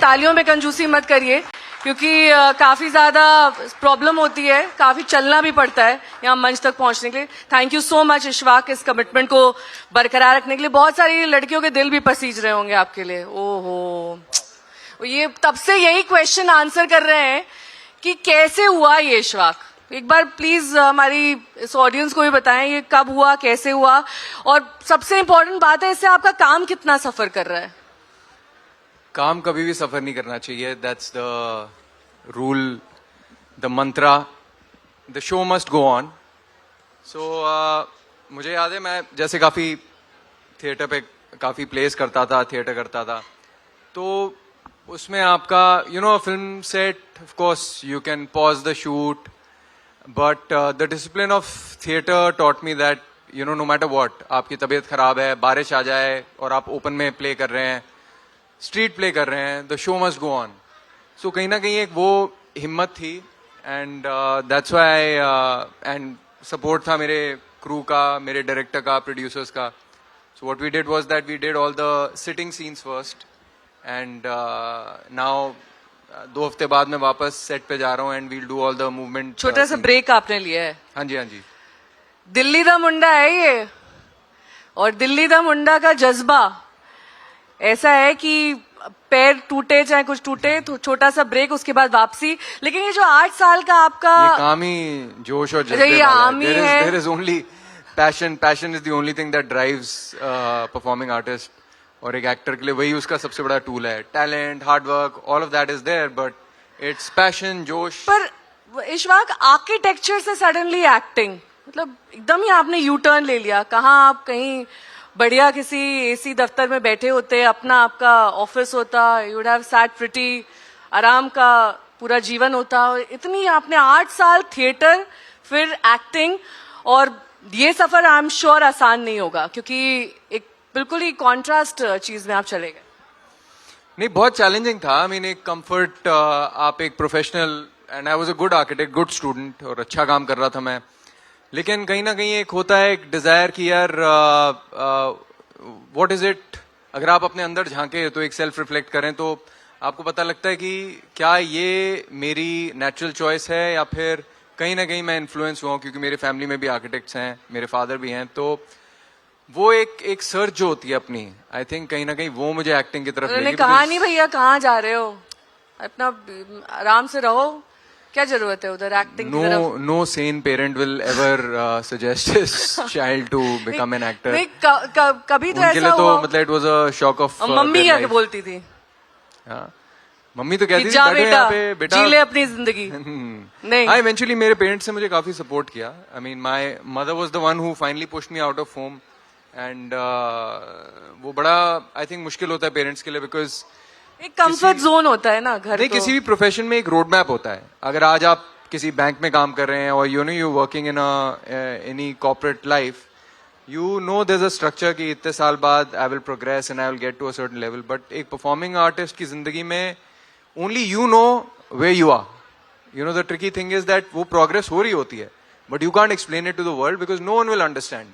तालियों में कंजूसी मत करिए, क्योंकि काफी ज्यादा प्रॉब्लम होती है, काफी चलना भी पड़ता है यहाँ मंच तक पहुंचने के लिए. Thank you so much Ishfaq, इस कमिटमेंट को बरकरार रखने के लिए. बहुत सारी लड़कियों के दिल भी पसीज रहे होंगे आपके लिए. ओहो, ये तब से यही क्वेश्चन आंसर कर रहे हैं कि कैसे हुआ ये इशफाक. एक बार प्लीज हमारी इस ऑडियंस को भी बताएं ये कब हुआ, कैसे हुआ, और सबसे इंपॉर्टेंट बात है इससे आपका काम कितना सफर कर रहा है. काम कभी भी सफर नहीं करना चाहिए. That's the rule, the mantra. The show must go on. So मुझे याद है, मैं जैसे काफी थिएटर पे काफी प्लेस करता था, थिएटर करता था, तो उसमें आपका film set, of course you can pause the shoot, but the discipline of theatre taught me that no matter what, आपकी तबीयत खराब है, बारिश आ जाए और आप ओपन में प्ले कर रहे हैं, स्ट्रीट प्ले कर रहे हैं, the show must go on. So कहीं ना कहीं एक वो हिम्मत थी, and that's why, and support था मेरे क्रू का, मेरे डायरेक्टर का, प्रोड्यूसर्स का. So what we did was that we did all the sitting scenes first, and now 2 हफ्ते बाद मैं वापस सेट पे जा रहा हूँ, and we'll do all the movement. छोटा सा ब्रेक आपने लिया है. हाँ जी, हाँ जी. दिल्ली दा मुंडा है ये, और दिल्ली दा मुंडा का जज्बा ऐसा है कि पैर टूटे चाहे कुछ टूटे तो छोटा सा ब्रेक, उसके बाद वापसी. लेकिन ये जो 8 साल का आपका ये काम ही जोश और जज्बे ये वाला आम ही है. है. There is only passion. Passion is the only thing that drives performing artist. और एक एक्टर के लिए वही उसका सबसे बड़ा टूल है. Talent, hard work, all of that is there, but it's passion, जोश. पर इशफाक, आर्किटेक्चर से सडनली एक्टिंग, मतलब एकदम ही आपने यू टर्न ले लिया. कहाँ आप कहीं बढ़िया किसी एसी दफ्तर में बैठे होते, अपना आपका ऑफिस होता, you would have sat pretty, आराम का पूरा जीवन होता, और इतनी आपने 8 साल थिएटर फिर एक्टिंग, और ये सफर आई एम श्योर आसान नहीं होगा, क्योंकि एक बिल्कुल ही कॉन्ट्रास्ट चीज में आप चले गए. नहीं, बहुत चैलेंजिंग था. आई मीन एक कंफर्ट, आप एक professional, and I was a good architect, good student, और अच्छा काम कर रहा था मैं. लेकिन कहीं ना कहीं एक होता है एक डिजायर कि यार व्हाट इज इट. अगर आप अपने अंदर झांके तो एक सेल्फ रिफ्लेक्ट करें, तो आपको पता लगता है कि क्या ये मेरी नेचुरल चॉइस है, या फिर कहीं ना कहीं मैं इन्फ्लुएंस हुआ हूं, क्योंकि मेरे फैमिली में भी आर्किटेक्ट्स हैं, मेरे फादर भी हैं. तो वो एक सर्च जो होती है अपनी, आई थिंक कहीं ना कहीं वो मुझे एक्टिंग की तरफ ले गई. कहा नहीं भैया कहाँ जा रहे हो, अपना आराम से रहो, क्या जरूरत है उधर एक्टिंग की तरफ. No sane parent will ever suggest his child to become an actor. नहीं, कभी तो उनके ऐसा लिए तो हुआ. मतलब it was a shock of. Mummy क्या बोलती थी? मम्मी तो कहती थी जा बैठो यहाँ पे, बेटा जी ले अपनी जिंदगी. नहीं, हाँ, इवेंचुअली मेरे पेरेंट्स ने मुझे काफी सपोर्ट किया. I mean my mother was the one who finally pushed me out of home, and वो बड़ा आई थिंक मुश्किल होता है पेरेंट्स के लिए, बिकॉज एक कंफर्ट जोन होता है ना घर. नहीं, किसी भी प्रोफेशन में एक रोड मैप होता है. अगर आज आप किसी बैंक में काम कर रहे हैं, और you working in any corporate life, you know there is a structure कि इतने साल बाद I will progress and I will get to a certain level. But एक परफॉर्मिंग आर्टिस्ट की जिंदगी में only you know where you are. The tricky thing is that वो progress हो रही होती है, but you can't explain it to the world, because no one will understand.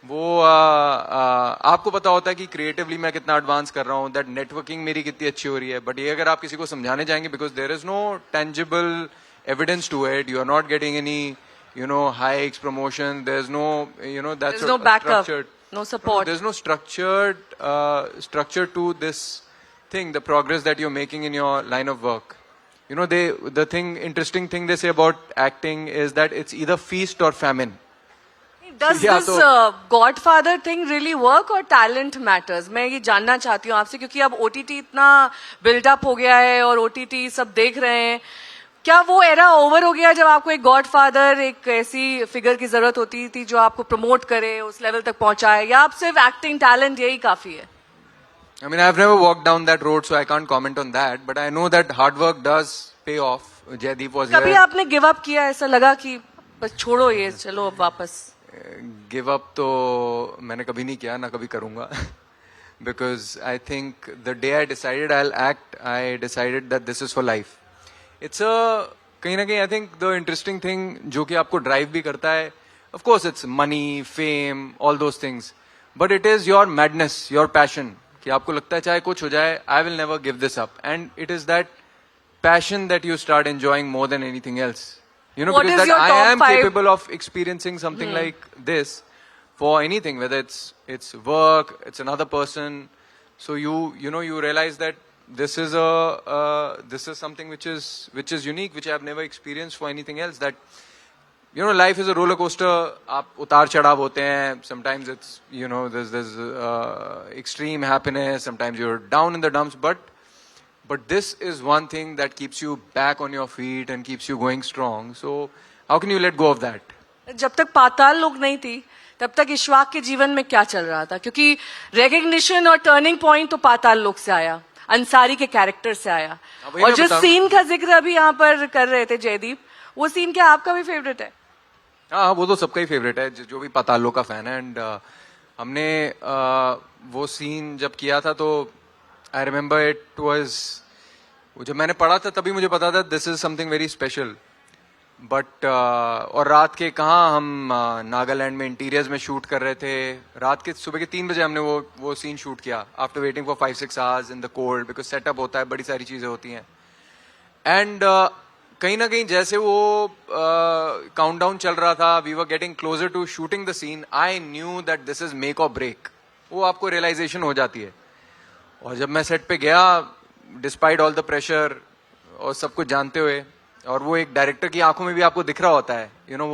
वो आपको पता होता है कि क्रिएटिवली मैं कितना एडवांस कर रहा हूँ, दैट नेटवर्किंग मेरी कितनी अच्छी हो रही है, बट ये अगर आप किसी को समझाने जाएंगे, because there is no tangible evidence to it, you are not getting any hikes, promotion, there's no that's there's no backup, no support, there's no structure to this thing, the progress that you're making in your line of work. Interesting thing they say about acting is that it's either feast or famine. Does this Godfather thing really work or talent matters? मैं ये जानना चाहती हूँ आपसे, क्योंकि अब OTT इतना buildup हो गया है और OTT सब देख रहे हैं. क्या वो एरा ओवर हो गया जब आपको एक गॉडफादर, एक ऐसी फिगर की जरूरत होती थी जो आपको प्रमोट करे, उस लेवल तक पहुंचाए, या आप सिर्फ एक्टिंग टैलेंट यही काफी है? I mean, I've never walked down that road, so I can't comment on that. But I know that hard work does pay off. Jaideep was कभी आपने गिव अप किया, ऐसा लगा कि बस छोड़ो ये, चलो अब वापस? गिव अप तो मैंने कभी नहीं किया, ना कभी करूंगा. Because I think the day I decided I'll act, I decided that this is for life. It's a कहीं ना कहीं I think the interesting thing जो कि आपको ड्राइव भी करता है, of course it's money, fame, all those things, but it is your madness, your passion कि आपको लगता है चाहे कुछ हो जाए, I will never give this up, and it is that passion that you start enjoying more than anything else. You know, What because is that your I top am 5? capable of experiencing something like this for anything, whether it's work, it's another person. So you know you realize that this is this is something which is unique, which I have never experienced for anything else. That you know, life is a roller coaster. आप उतार चढ़ाव होते हैं. Sometimes it's you know there's extreme happiness. Sometimes you're down in the dumps, but this is one thing that keeps you back on your feet and keeps you going strong. So how can you let go of that? जब तक पाताल लोक नहीं थी तब तक इश्वाक के जीवन में क्या चल रहा था? क्योंकि रिकग्निशन और टर्निंग पॉइंट तो पाताल लोक से आया, अंसारी के कैरेक्टर से आया। वही और मैं जिस बता- सीन का जिक्र अभी यहाँ पर कर रहे थे जयदीप, वो सीन क्या आपका भी फेवरेट है? हाँ, वो तो सबका ही फेवरेट है, जो भी पाताल का फैन है। एंड हमने वो सीन जब किया था तो आई रिमेम्बर इट वाज, जब मैंने पढ़ा था तभी मुझे पता था this is something very special. But और रात के कहाँ हम नागालैंड में इंटीरियर्स में शूट कर रहे थे, रात के सुबह के 3 बजे हमने वो सीन शूट किया, after waiting for 5-6 hours in the cold, because setup होता है, बड़ी सारी चीजें होती हैं। एंड कहीं ना कहीं जैसे वो काउंटडाउन चल रहा था, we were getting closer to shooting the scene, I knew that this is make और ब्रेक। वो आपको रियलाइजेशन हो जाती है। और जब मैं सेट पे गया, डिस्पाइट ऑल द प्रेशर और सब कुछ जानते हुए, और वो एक डायरेक्टर की आंखों में भी आपको दिख रहा होता है, यू नो,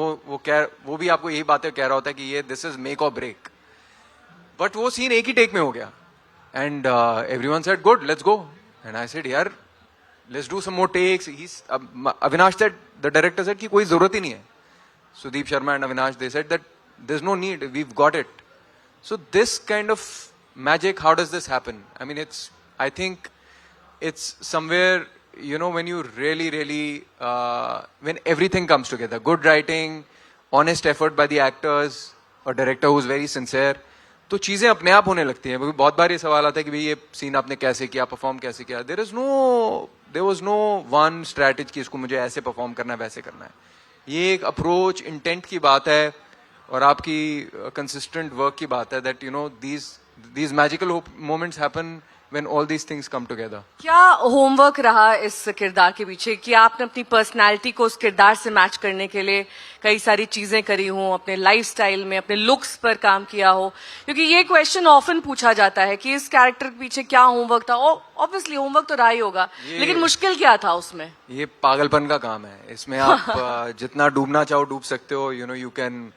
वो भी आपको यही बातें कह रहा होता है कि ये दिस इज मेक और ब्रेक। बट वो सीन एक ही टेक में हो गया, and everyone said good, let's go. And I said यार let's do some more takes. Avinash said, the director said कि कोई जरूरत ही नहीं है। Sudip Sharma and Avinash, they said that there is no need, we've got it. So this kind of magic, how does this happen? I mean, I think it's somewhere, you know, when you really when everything comes together, good writing, honest effort by the actors, or director who's very sincere, तो चीजें अपने आप होने लगती हैं। बहुत बार ये सवाल आता है कि भाई ये सीन आपने कैसे किया, परफॉर्म कैसे किया। there was no one strategy कि इसको मुझे ऐसे परफॉर्म करना है, वैसे करना है। ये एक अप्रोच, इंटेंट की बात है, और आपकी कंसिस्टेंट वर्क की बात है। That you no these magical moments happen when all these things come together. क्या होमवर्क रहा इस किरदार के पीछे कि आपने अपनी पर्सनालिटी को उस किरदार से मैच करने के लिए कई सारी चीजें करी हों, अपने लाइफस्टाइल में, अपने लुक्स पर काम किया हो? क्योंकि ये क्वेश्चन ऑफन पूछा जाता है कि इस कैरेक्टर के पीछे क्या होमवर्क था। ऑब्वियसली होमवर्क तो रहा ही होगा, लेकिन मुश्किल क्या था उसमें? ये पागलपन का काम है। इसमें आप जितना डूबना चाहो डूब सकते हो। You know, you can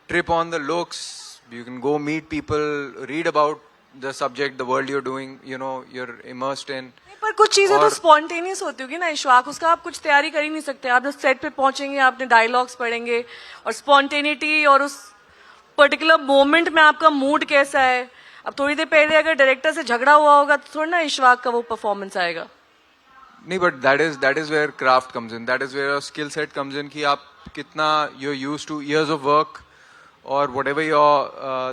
trip on the looks, you can go meet people, read about the subject, the world you're doing, you know, you're immersed in. पर कुछ चीजें तो और- स्पॉन्टेनियस होती होगी ना इशवाक, उसका आप कुछ तैयारी कर ही नहीं सकते। आप जब सेट पे पहुंचेंगे, आपने डायलॉग्स पढ़ेंगे, और स्पॉन्टेनिटी और उस पर्टिकुलर मोमेंट में आपका मूड कैसा है। अब थोड़ी देर पहले अगर डायरेक्टर से झगड़ा हुआ होगा तो थोड़ा ना इशवाक का वो परफॉर्मेंस आएगा। नहीं, but that is where craft comes in, that is where your skill set comes in, कि आप कितना you're used to years of work और whatever your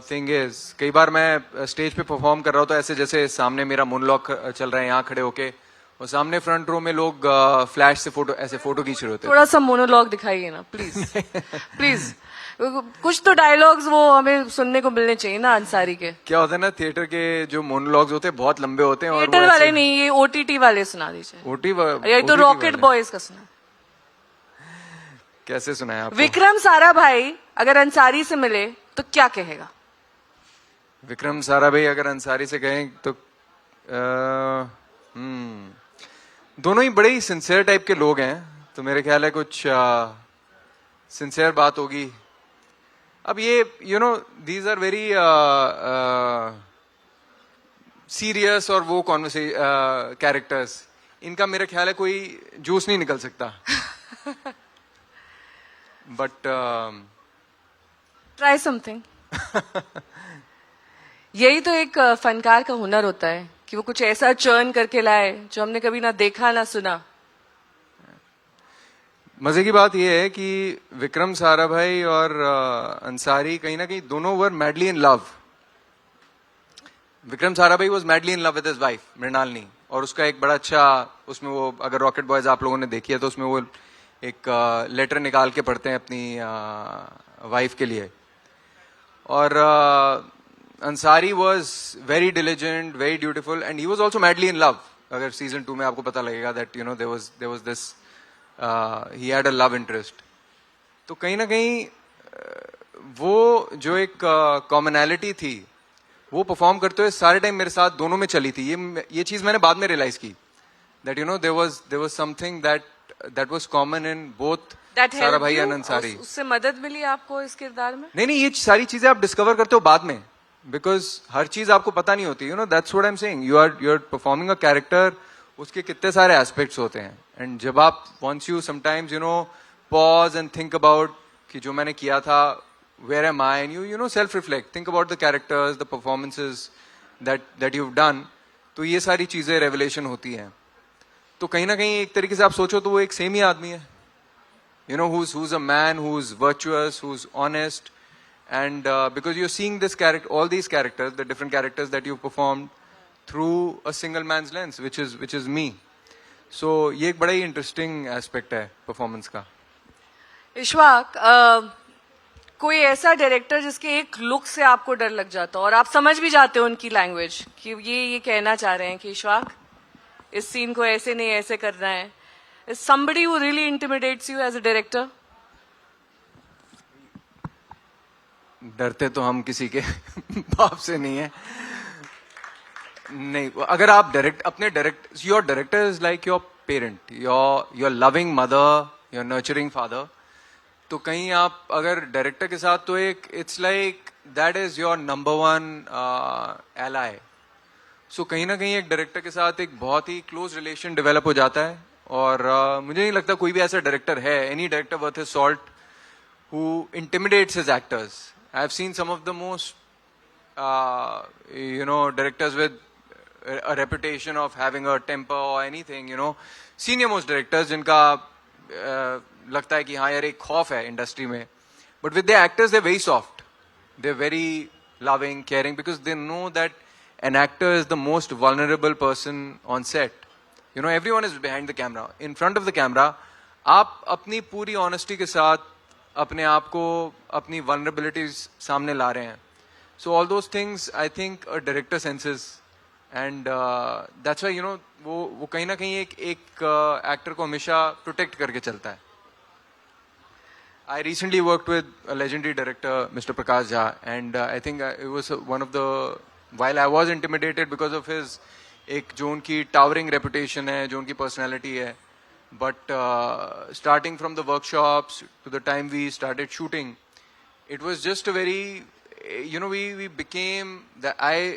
thing is। कई बार मैं स्टेज पे परफॉर्म कर रहा हूँ तो ऐसे जैसे सामने मेरा मोनोलॉग चल रहा है यहाँ खड़े होके, और सामने फ्रंट रो में लोग फ्लैश से ऐसे फोटो खींच रहे होते हैं। थोड़ा सा मोनोलॉग दिखाइए ना प्लीज प्लीज। कुछ तो डायलॉग्स वो हमें सुनने को मिलने चाहिए ना अंसारी के। क्या होता है ना, थिएटर के जो मोनोलॉग्स होते हैं बहुत लंबे होते हैं, और वो थिएटर वाले ऐसे- नहीं, ये ओटीटी वाले सुना दीजिए। ये तो OTT रॉकेट वाले। बॉयज का सुना। कैसे सुनाया आपको? विक्रम सारा भाई अगर अंसारी से मिले तो क्या कहेगा? विक्रम सारा भाई अगर अंसारी से कहें तो दोनों ही बड़े ही सिंसियर टाइप के लोग हैं, तो मेरे ख्याल है कुछ सिंसियर बात होगी। अब ये you know these are very serious और वो कैरेक्टर्स, इनका मेरे ख्याल है कोई जूस नहीं निकल सकता। But try something. यही तो एक फनकार का हुनर होता है कि वो कुछ ऐसा चर्न करके लाए जो हमने कभी ना देखा ना सुना। मजे की बात यह है कि विक्रम साराभाई और अंसारी कहीं ना कहीं दोनों were madly in love. Vikram Sarabhai was madly in love with his wife Mrinalini, और उसका एक बड़ा अच्छा उसमें वो, अगर रॉकेट बॉयज आप लोगों ने देखी है तो उसमें वो एक लेटर निकाल के पढ़ते हैं अपनी वाइफ के लिए। और Ansari was very diligent, very dutiful, and he was also madly in love. अगर season 2 में आपको पता लगेगा that you know there was this he had a love interest. तो कहीं ना कहीं वो जो एक कॉमनैलिटी थी वो परफॉर्म करते हुए सारे टाइम मेरे साथ दोनों में चली थी. ये चीज मैंने बाद में रियलाइज की that you know there was something that was common in both सारा भाई एंड अंसारी. उससे मदद मिली आपको इस किरदार में? नहीं, ये सारी चीजें आप डिस्कवर करते हो बाद में, बिकॉज हर चीज आपको पता नहीं होती. You know that's what I am saying. You are performing a character, उसके कितने सारे एस्पेक्ट्स होते हैं. एंड जब आप once you sometimes you know pause and think about कि जो मैंने किया था, where am I, and you know self reflect, think about the characters, the performances that you have done, तो ये सारी चीजें रेवलेशन होती हैं. तो कहीं ना कहीं एक तरीके से आप सोचो तो वो एक सेम ही आदमी है. You know, who's a man who's virtuous, who's honest, and because you're seeing this character, all these characters, the different characters that you've performed through a single man's lens, which is me. So ये एक बड़ा ही interesting aspect है performance का. इशफाक, कोई ऐसा director जिसके एक look से आपको डर लग जाता हो और आप समझ भी जाते हो उनकी लैंग्वेज कि ये कहना चाह रहे हैं कि इशफाक इस सीन को ऐसे नहीं ऐसे करना है. Is somebody who really intimidates you as a director? डरते तो हम किसी के बाप से नहीं है. नहीं, अगर आप your director is like your parent, your loving mother, your nurturing father. तो कहीं आप अगर डायरेक्टर के साथ तो एक it's like that is your number one ally. So कहीं ना कहीं एक डायरेक्टर के साथ एक बहुत ही क्लोज रिलेशन डेवलप हो जाता है. और मुझे नहीं लगता कोई भी ऐसा डायरेक्टर है, any director worth his salt, who intimidates his actors. I have seen some of the most you know directors with a reputation of having a temper और anything, you know senior most directors जिनका लगता है कि हाँ यार एक खौफ है इंडस्ट्री में, but with the actors they very soft, they very loving, caring, because they know that an actor is the most vulnerable person on set. You know, everyone is behind the camera. In front of the camera, आप अपनी पूरी honesty के साथ अपने आप को, अपनी vulnerabilities सामने ला रहे हैं. So all those things, I think a director senses, and that's why you know वो कहीं ना कहीं एक एक्टर को हमेशा प्रोटेक्ट करके चलता है. I recently worked with a legendary director, Mr. Prakash Jha, and I think it was one of the, while I was intimidated because of his एक जो उनकी टावरिंग रेपुटेशन है, जो उनकी पर्सनैलिटी है, but starting from the workshops to the time we started shooting, it was just a very you know we became the I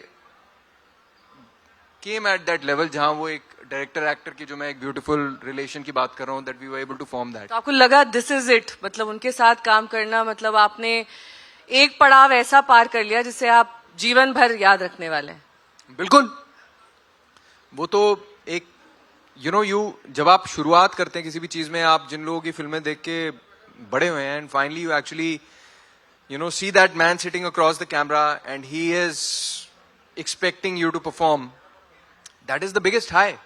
came at that level जहां वो एक डायरेक्टर एक्टर की, जो मैं एक ब्यूटीफुल रिलेशन की बात कर रहा हूँ, that we were able to form that. तो आपको लगा दिस इज इट, मतलब उनके साथ काम करना, मतलब आपने एक पड़ाव ऐसा पार कर लिया जिसे आप जीवन भर याद रखने वाले हैं? बिल्कुल. वो तो एक जब आप शुरुआत करते हैं किसी भी चीज में, आप जिन लोगों की फिल्में देख के बड़े हुए हैं, and finally you actually see that man sitting across the camera and he is expecting you to perform, that is the biggest high.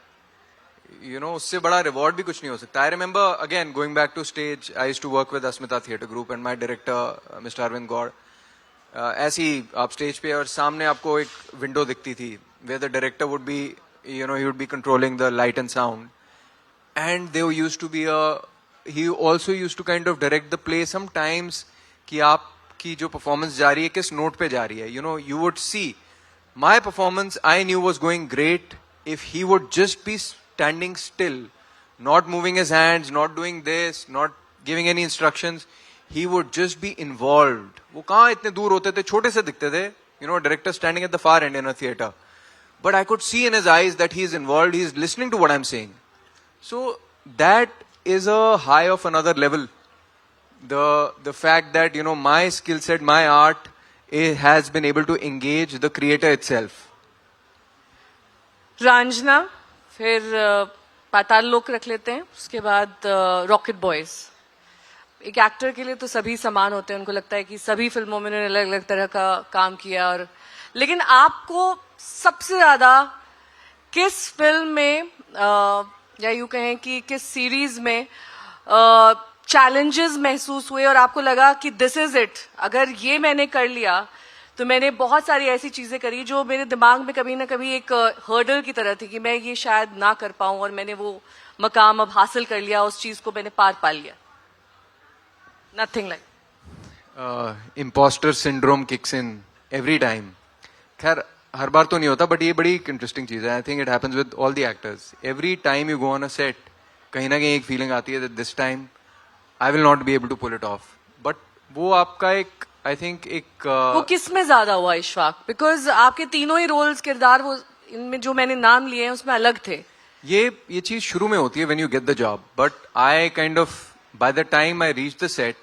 उससे बड़ा रिवॉर्ड भी कुछ नहीं हो सकता. I remember again going back to stage, I used to work with Asmita theatre group and my director Mr Arvind Gaur. ऐसी आप stage पे और सामने आपको एक विंडो दिखती थी where the director would be, he would be controlling the light and sound, and there used to be he also used to kind of direct the play sometimes कि आपकी जो performance जा रही है किस note पे जा रही है. You would see my performance, I knew was going great if he would just be standing still, not moving his hands, not doing this, not giving any instructions. He would just be involved. वो कहाँ इतने दूर होते थे, छोटे से दिखते थे, director standing at the far end in a theater. But I could see in his eyes that he is involved, he is listening to what I'm saying. So that is a high of another level. The fact that, my skill set, my art has been able to engage the creator itself. Raanjhanaa, फिर पाताल लोक रख लेते हैं, उसके बाद rocket boys. एक actor के लिए तो सभी समान होते हैं, उनको लगता है कि सभी फिल्मों में उन्होंने अलग अलग तरह का काम किया, और लेकिन आपको सबसे ज्यादा किस फिल्म में या यूं कहें कि किस सीरीज में चैलेंजेस महसूस हुए और आपको लगा कि दिस इज इट, अगर ये मैंने कर लिया तो मैंने बहुत सारी ऐसी चीजें करी जो मेरे दिमाग में कभी ना कभी एक हर्डल की तरह थी कि मैं ये शायद ना कर पाऊं, और मैंने वो मकाम अब हासिल कर लिया, उस चीज को मैंने पार पा लिया. Nothing like. Imposter syndrome kicks in every time. खैर हर बार तो नहीं होता, बट ये बड़ी इंटरेस्टिंग चीज है. I think it happens with all the actors. Every time you go on a set, कहीं ना कहीं एक फीलिंग आती है that this time I will not be able to pull it off. But वो आपका एक, आई थिंक एक वो किस में ज्यादा हुआ इशफाक? बिकॉज आपके तीनों ही रोल्स, किरदार, वो इनमें जो मैंने नाम लिए हैं उसमें अलग थे. ये चीज शुरू में होती है when you get the job. But I kind of by the time I reach the set,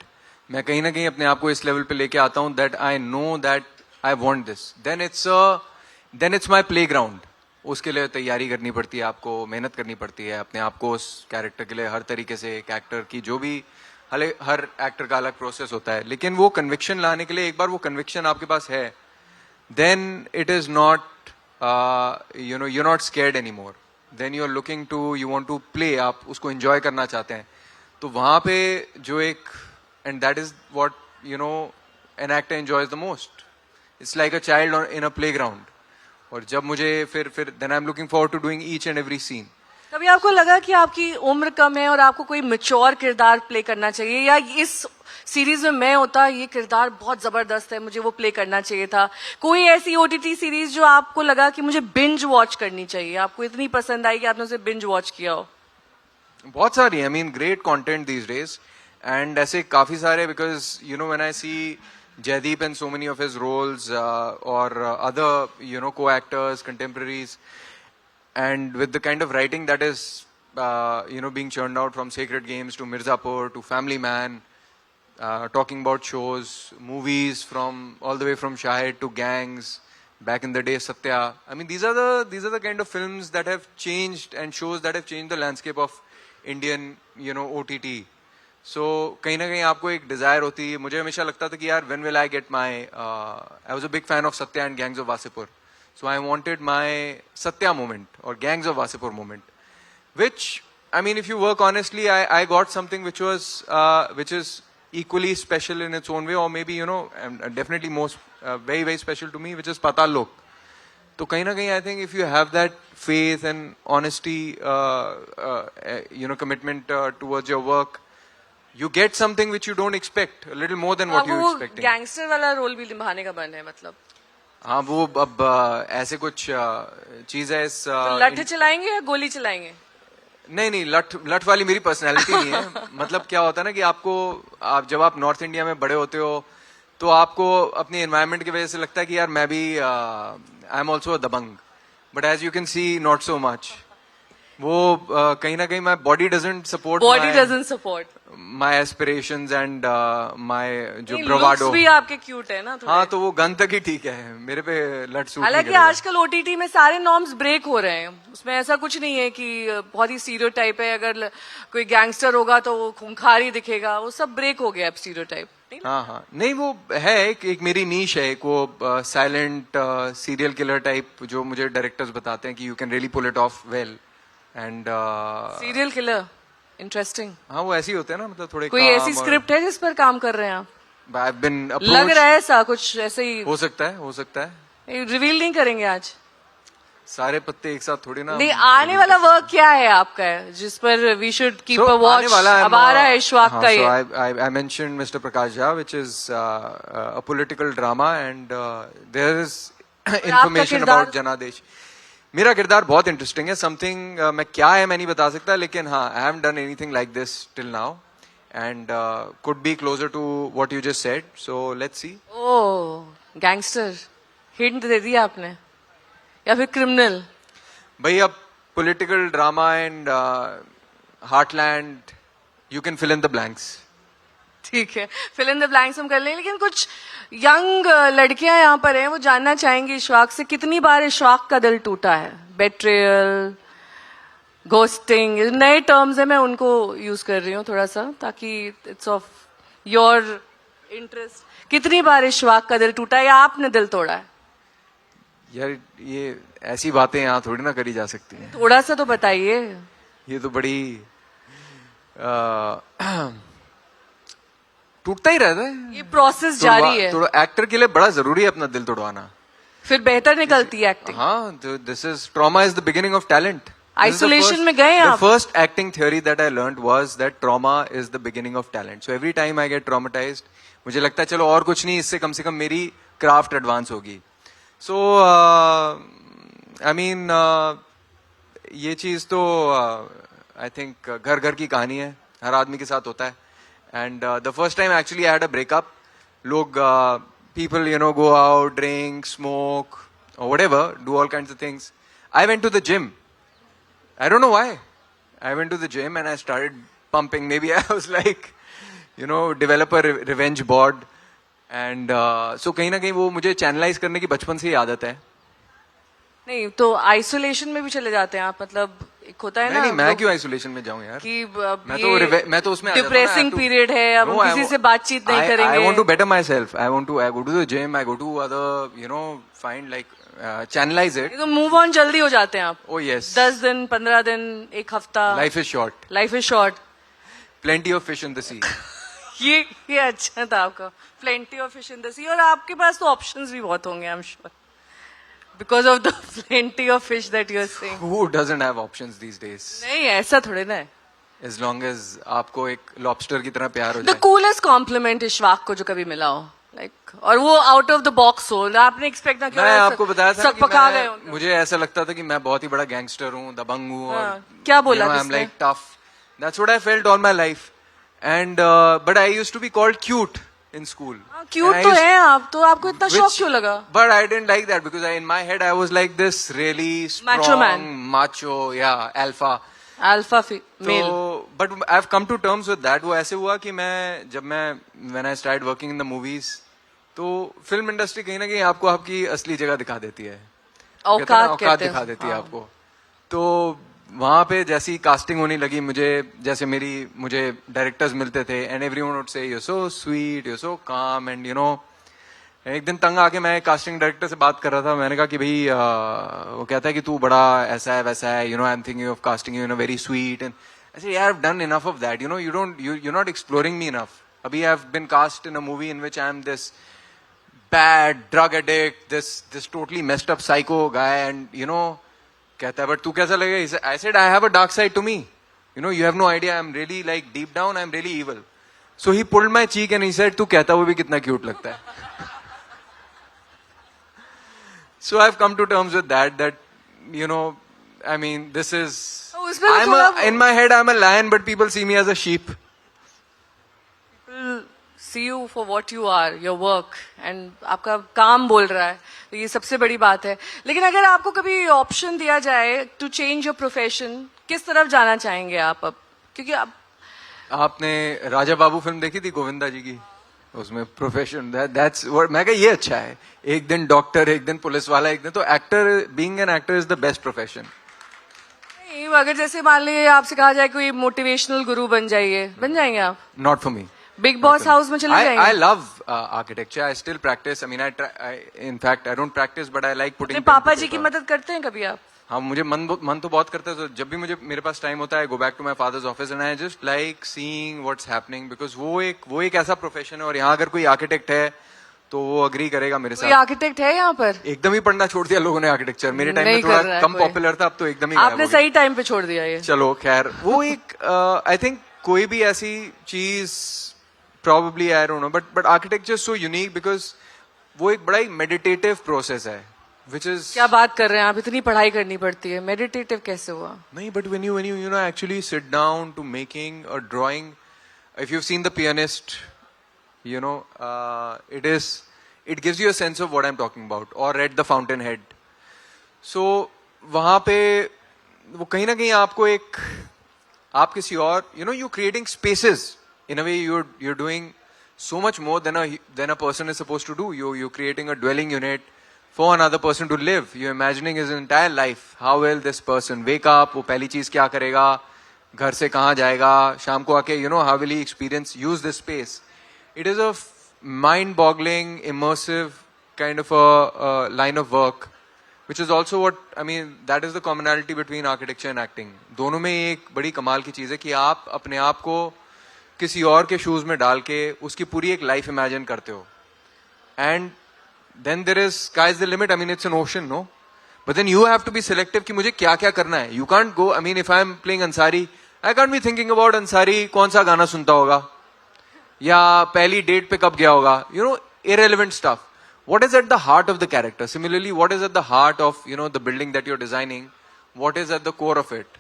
मैं कहीं ना कहीं अपने आप को इस लेवल पे लेके आता हूं that I know that I want this. Then it's my playground. उसके लिए तैयारी करनी पड़ती है, आपको मेहनत करनी पड़ती है अपने आप को उस कैरेक्टर के लिए. हर तरीके से एक एक्टर की जो भी, हर एक्टर का अलग प्रोसेस होता है. लेकिन वो कन्विक्शन लाने के लिए, एक बार वो कन्विक्शन आपके पास है, then it is not you're not scared anymore. Then you're looking to, you want to play, आप उसको enjoy करना चाहते हैं. तो वहां पे जो एक, and that is what an actor enjoys the most. It's like a child in a playground. और जब मुझे फिर then I'm looking forward to doing each and every scene. कभी आपको लगा कि आपकी उम्र कम है और आपको कोई मैच्योर किरदार प्ले करना चाहिए, या इस सीरीज में मैं होता, ये किरदार बहुत जबरदस्त है, मुझे वो प्ले करना चाहिए था? कोई ऐसी ओटीटी सीरीज जो आपको लगा कि मुझे बिंज वॉच करनी चाहिए, आपको इतनी पसंद आई कि आपने उसे बिंज वॉच किया हो? बहुत सारी, I mean great content these days, and ऐसे काफी सारे. Because when I see Jaideep and so many of his roles or other co-actors, contemporaries, and with the kind of writing that is being churned out from Sacred Games to Mirzapur to Family Man, talking about shows, movies, from all the way from Shahid to Gangs, back in the day Satya. I mean, these are the kind of films that have changed, and shows that have changed the landscape of Indian OTT. So कहीं ना कहीं आपको एक Dzire होती है. मुझे हमेशा लगता था कि यार when will I get my I was a big fan of Satya and Gangs of Wasipur. So I wanted my Satya moment or Gangs of Wasipur moment, which, I mean, if you work honestly, I got something which is equally special in its own way, or maybe and definitely most very very special to me, which is Patal Lok. तो कहीं ना कहीं I think if you have that faith and honesty, commitment towards your work, you get something which you don't expect, a little more than what you expecting. Gangster वाला role भी निभाने का मन है मतलब? हाँ, वो अब ऐसे कुछ चीज है इस तो लठ चलाएंगे या गोली चलाएंगे? नहीं, लठ वाली मेरी पर्सनैलिटी नहीं है. मतलब क्या होता है ना कि जब आप नॉर्थ इंडिया में बड़े होते हो, तो आपको अपनी एनवायरनमेंट की वजह से लगता है कि यार मैं भी I am also a Dabangg. But as you can see, not so much. वो कहीं ना कहीं my body doesn't support my aspirations and my जो ब्रवाडो भी आपके क्यूट है ना थोड़े. हाँ, तो वो गन तक ही ठीक है, मेरे पे लट सूट. हालांकि आजकल ओटीटी में सारे नॉर्म्स ब्रेक हो रहे हैं. उसमें ऐसा कुछ नहीं है कि बहुत ही स्टीरियोटाइप है, अगर कोई गैंगस्टर होगा तो वो खूंखार ही दिखेगा. वो सब ब्रेक हो गया अब स्टीरियोटाइप. हाँ, नहीं वो है एक मेरी नीश है, एक वो साइलेंट सीरियल किलर टाइप, जो मुझे डायरेक्टर्स बताते हैं कि you can really pull it off well. And serial killer, interesting. हाँ, वो ऐसे ही होते हैं ना, मतलब थोड़े. कोई ऐसी स्क्रिप्ट है जिस पर काम कर रहे हैं आप? I've been approached. लग रहा है ऐसा कुछ, ऐसे ही हो सकता है. रिवील नहीं करेंगे आज? सारे पत्ते एक साथ थोड़ी ना. नहीं, आने वाला वर्क क्या है आपका जिस पर we should keep a watch? अब आ रहा है इशफाक का ये. I mentioned Mr. Prakash Jha, which is a political drama, and there is information about Janadesh. मेरा किरदार बहुत इंटरेस्टिंग है. समथिंग मैं क्या है मैं नहीं बता सकता, लेकिन हाँ, I haven't done anything like this till now, and could be closer to what you just said. So let's see. Oh, gangster hint दे दिया आपने, या फिर क्रिमिनल? भाई, अब political drama and heartland, you can fill in the blanks. ठीक है, fill in the blanks हम कर लें. लेकिन कुछ यंग लड़कियां यहाँ पर हैं, वो जानना चाहेंगी इशफाक से, कितनी बार इशफाक का दिल टूटा है? बेट्रेयल, घोस्टिंग, नए टर्म्स है, मैं उनको यूज कर रही हूँ थोड़ा सा ताकि इट्स ऑफ योर इंटरेस्ट. कितनी बार इशफाक का दिल टूटा है या आपने दिल तोड़ा है? यार, ये ऐसी बातें यहाँ थोड़ी ना करी जा सकती हैं. थोड़ा सा तो बताइए. ये तो बड़ी टूटता ही रहता है। ये प्रोसेस जारी है, तो एक्टर के लिए बड़ा जरूरी है अपना दिल तोड़वाना, फिर बेहतर निकलती है एक्टिंग। हाँ, this is trauma is the beginning of talent. Isolation में गए आप? The first acting theory that I learned was that trauma is the beginning of talent. So every time I get traumatized, मुझे लगता है चलो और कुछ नहीं, इससे कम से कम मेरी क्राफ्ट एडवांस होगी। So I mean ये चीज तो I think घर घर की कहानी है, हर आदमी के साथ होता है। And the first time actually I had a breakup, लोग people go out, drink, smoke or whatever, do all kinds of things. I went to the gym. I don't know why. I went to the gym and I started pumping. Maybe I was like, develop a revenge board. And so कहीं ना कहीं वो मुझे channelise करने की बचपन से ही आदत है। नहीं तो आइसोलेशन में भी चले जाते हैं आप, मतलब एक होता है ना। नहीं, मैं क्यों आइसोलेशन में जाऊं यार, कि मैं तो उसमें डिप्रेसिंग पीरियड है, अब हम किसी से बातचीत नहीं करेंगे। I want to better myself. I go to the gym. I go to other, find like channelize it. तो मूव ऑन जल्दी हो जाते हैं आप। Oh yes. 10 दिन, 15 दिन, एक हफ्ता। Life is short. Life is short. Plenty of fish in the sea. ये अच्छा था आपका, plenty of fish in the sea। और आपके पास तो ऑप्शंस भी बहुत होंगे, I'm sure, because of the plenty of fish that you're saying। Who doesn't have options these days? नहीं, ऐसा थोड़े ना है। As long as आपको एक lobster की तरह प्यार हो The जाए। coolest compliment इशफाक को जो कभी मिला हो, like, और वो आउट ऑफ द बॉक्स हो, आपने एक्सपेक्ट ना किया। मैं आपको बताया था कि पका गए होंगे। मुझे ऐसा लगता था कि मैं बहुत ही बड़ा गैंगस्टर हूँ, दबंग हूँ, और क्या बोला I'm किसने? like tough. That's what I felt all my life. And but I used to be called cute in school. Cute तो है आप, तो आपको इतना शौक क्यों लगा? But I didn't like that because in my head I was like this really strong, Macho man. macho, yeah, alpha. Alpha male. So, but I've come to terms with that. वो ऐसे हुआ कि when I started working in the movies, तो film industry कहीं ना कहीं आपको आपकी असली जगह दिखा देती है, औकात दिखा देती है आपको। तो वहां पे जैसी कास्टिंग होने लगी, जैसे मुझे डायरेक्टर्स मिलते थे, and everyone would say you so sweet, you so काम, एंड एक दिन तंग आके मैं कास्टिंग डायरेक्टर से बात कर रहा था। मैंने कहा कि भाई वो कहता है कि तू बड़ा ऐसा है वैसा है, I am thinking of casting you very sweet, and I said यार, I've done enough of that, you're not exploring me enough. अभी I've been cast in a movie in which I'm this bad drug addict, this totally messed up psycho guy, and कहता है but तू कैसा लगेगा? I said I have a dark side to me, you have no idea, I'm really like deep down I'm really evil. So he pulled my cheek and he said तू कहता वो भी कितना क्यूट लगता है। So I've come to terms with that I mean this is, in my head I'm a lion but people see me as a sheep. People see you for what you are, your work, and आपका काम बोल रहा है, तो ये सबसे बड़ी बात है। लेकिन अगर आपको कभी ऑप्शन दिया जाए टू चेंज योर प्रोफेशन, किस तरफ जाना चाहेंगे आप अब? क्योंकि आपने राजा बाबू फिल्म देखी थी गोविंदा जी की? उसमें प्रोफेशन दैट्स व्हाट मैं कहा, ये अच्छा है, एक दिन डॉक्टर, एक दिन पुलिस वाला, एक दिन तो actor, being an actor is the best profession. अगर जैसे मान लीजिए आपसे कहा जाए कोई मोटिवेशनल गुरु बन जाइए, बन जाएंगे आप? Not for me. Big boss house में चले जाएंगे? I love architecture. I still practice. I mean, in fact, I don't practice, but I like putting. अपने पापा जी की मदद करते हैं कभी आप? हाँ, मुझे मन तो बहुत करता है। तो जब भी मेरे पास टाइम होता है, go back to my father's office and I just like seeing what's happening, because वो एक ऐसा प्रोफेशन है, और यहाँ अगर कोई आर्किटेक्ट है तो वो अग्री करेगा मेरे साथ। आर्किटेक्ट है यहाँ पर? एकदम ही पढ़ना छोड़ दिया लोगों ने आर्किटेक्चर। मेरे टाइम में थोड़ा कम पॉपुलर था, अब तो एकदम ही आपने सही टाइम पे छोड़ दिया ये। चलो खैर, वो एक आई थिंक कोई भी ऐसी चीज probably I don't know, but architecture is so unique because वो एक बड़ा ही meditative process है, which is। क्या बात कर रहे हैं आप, इतनी पढ़ाई करनी पड़ती है, meditative कैसे हुआ? नहीं, but when you actually sit down to making a drawing, if you've seen The Pianist, it gives you a sense of what I'm talking about, or read The Fountainhead. So वहां पे वो कहीं ना कहीं आपको आप किसी और, you're creating spaces. In a way, you're doing so much more than a person is supposed to do. You're creating a dwelling unit for another person to live. You're imagining his entire life. How will this person wake up? वो पहली चीज क्या करेगा? घर से कहाँ जाएगा? शाम को आके how will he use this space? It is a mind-boggling, immersive kind of a line of work, which is also what I mean. That is the commonality between architecture and acting. दोनों में एक बड़ी कमाल की चीज है कि आप अपने आप को किसी और के शूज में डाल के उसकी पूरी एक लाइफ इमेजिन करते हो, and then there is sky is the limit. I mean it's an ocean, no, but then you have to be selective कि मुझे क्या क्या करना है. You can't go, I mean if I am playing Ansari, I can't be thinking about Ansari कौन सा गाना सुनता होगा या पहली डेट पे कब गया होगा. You know, irrelevant stuff. What is at the heart of the character? Similarly, what is at the heart of, you know, the building that you're designing? What is at the core of it?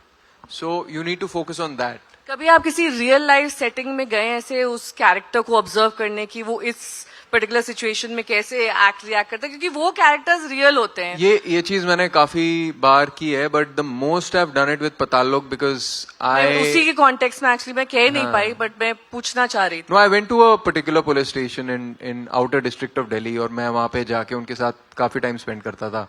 So you need to focus on that. कभी आप किसी real life setting में गए ऐसे उस character को observe करने की वो इस पर्टिकुलर सिचुएशन में कैसे एक्ट रिएक्ट करता है, क्योंकि वो कैरेक्टर्स रियल होते हैं. ये चीज मैंने काफी बार की है, but the most I have done it with पताल लोक बिकॉज उसी के कॉन्टेक्स्ट में एक्चुअली मैं कह नहीं पाई, बट मैं पूछना चाह रही थी. No, I went to a particular police station in outer district of Delhi, और मैं वहां पे जाके उनके साथ काफी टाइम स्पेंड करता था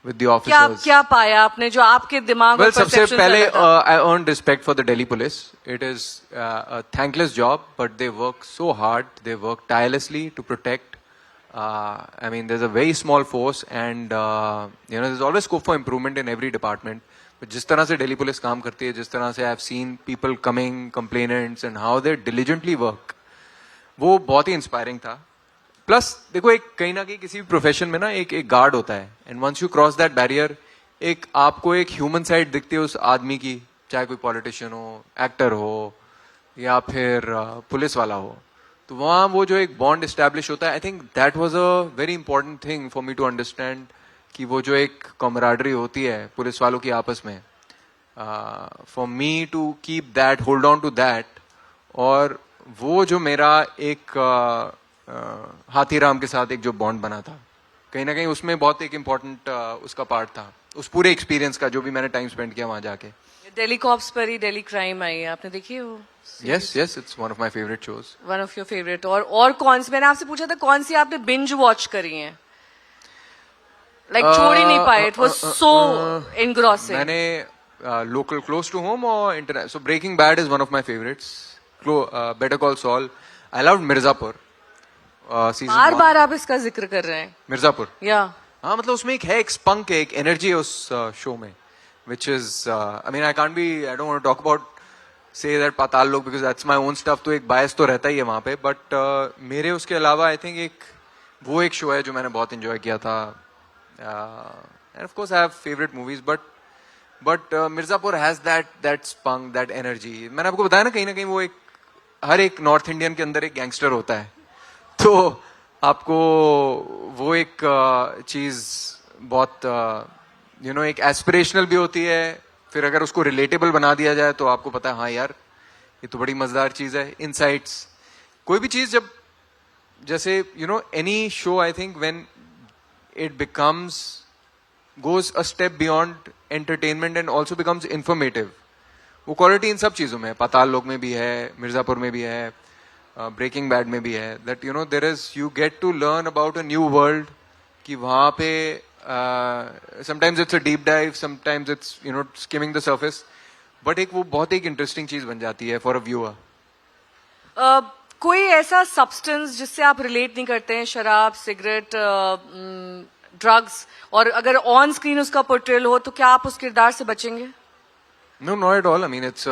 with the officers. क्या पाया आपने जो आपके दिमाग में well, सबसे पहले I earned respect for the Delhi police. It is a thankless job, but they work so hard. They work tirelessly to protect. I mean, there's a very small force, and you know, there's always scope for improvement in every department. But जिस तरह से Delhi police काम करती है, जिस तरह से I've seen people coming, complainants, and how they diligently work, वो बहुत ही inspiring था. प्लस देखो, एक कहीं ना कहीं किसी भी प्रोफेशन में ना एक गार्ड होता है, and once you cross that barrier, एक आपको एक ह्यूमन साइड दिखती है उस आदमी की, चाहे कोई पॉलिटिशियन हो, एक्टर हो, या फिर पुलिस वाला हो, तो वहाँ वो जो एक बॉन्ड इस्टेब्लिश होता है. I think that was a very important thing for me to understand कि वो जो एक कॉमराडरी होती है पुलिस वालों की आपस में, for me to keep that, hold on to that. और वो जो मेरा एक हाथीराम के साथ एक जो बॉन्ड बना था, कहीं ना कहीं उसमें बहुत एक इम्पोर्टेंट उसका पार्ट था, उस पूरे एक्सपीरियंस का जो भी मैंने टाइम स्पेंड किया वहां जाके. दिल्ली कॉप्स पर ही दिल्ली क्राइम आई है, आपने देखी है वो? Yes, it's one of my favourite shows. One of your favourite. और कौन सी, मैंने आपसे पूछा था कौन सी आपने बिंज वॉच करी है, लाइक छोड़ ही नहीं पाए, इट वाज सो एनग्रॉसिंग. मैंने लोकल, क्लोज टू होम और international. So Breaking Bad is one of my favourites. Better call Saul. I loved Mirzapur. बार बार आप इसका जिक्र कर रहे हैं. मिर्जापुर, या हाँ, मतलब उसमें एक है, एक स्पंक है, एक एनर्जी है उस शो में, which is I mean I don't want to talk about say that पाताल लोक because that's my own stuff, तो एक बायस तो रहता ही है वहाँ पे, बट मेरे उसके अलावा आई थिंक वो एक शो है जो मैंने बहुत एंजॉय किया था. And of course I have favourite movies, but Mirzapur has that spunk, that energy. मैंने आपको बताया ना, कहीं वो एक, हर एक नॉर्थ इंडियन के अंदर एक गैंगस्टर होता है, तो आपको वो एक चीज बहुत यू नो एक एस्पिरेशनल भी होती है. फिर अगर उसको रिलेटेबल बना दिया जाए तो आपको पता है, हाँ यार, ये तो बड़ी मजेदार चीज है. इनसाइट्स, कोई भी चीज जब, जैसे you know any show, I think when it becomes goes a step beyond entertainment and also becomes informative, वो क्वालिटी इन सब चीजों में है. पाताल लोक में भी है, मिर्जापुर में भी है, ब्रेकिंग बैड में भी है. That you know there is, you get to learn about a new world, कि वहां पे sometimes it's a deep dive, sometimes it's you know skimming the surface, but एक वो बहुत एक इंटरेस्टिंग चीज बन जाती है फॉर अ व्यूअर. कोई ऐसा सब्सटेंस जिससे आप रिलेट नहीं करते हैं, शराब, सिगरेट, ड्रग्स, और अगर ऑन स्क्रीन उसका पोर्ट्रेल हो तो क्या आप उस किरदार से बचेंगे? No, not at all. I mean it's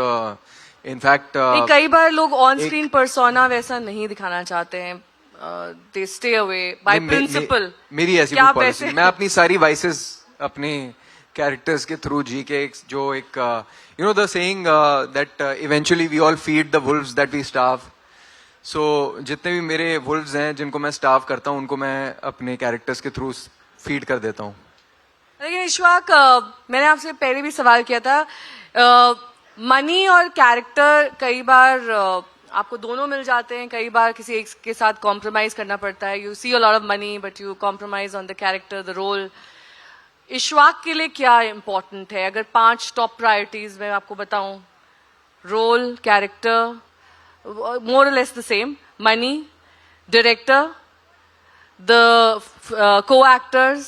in fact कई बार लोग ऑन स्क्रीन पर्सोना वैसा नहीं दिखाना चाहते हैं, they stay away by principle. मेरी ऐसी कोई पॉलिसी, मैं अपनी सारी वाइसेस अपने कैरेक्टर्स के थ्रू जी के, जो एक you know the saying that eventually we all feed the wolves that we starve. So जितने भी मेरे वुल्व्स हैं जिनको मैं स्टार्व करता हूँ, उनको मैं अपने कैरेक्टर्स के थ्रू फीड कर देता हूँ. लेकिन इशफाक, मैंने आपसे पहले भी सवाल किया था, मनी और कैरेक्टर कई बार आपको दोनों मिल जाते हैं, कई बार किसी एक के साथ कॉम्प्रोमाइज करना पड़ता है. You see a lot of money but you compromise on the character, the role. Ishfaq के लिए क्या इम्पोर्टेंट है? अगर 5 टॉप प्रायोरिटीज में आपको बताऊं, रोल, कैरेक्टर, मोर और less the same, money, director, the को एक्टर्स,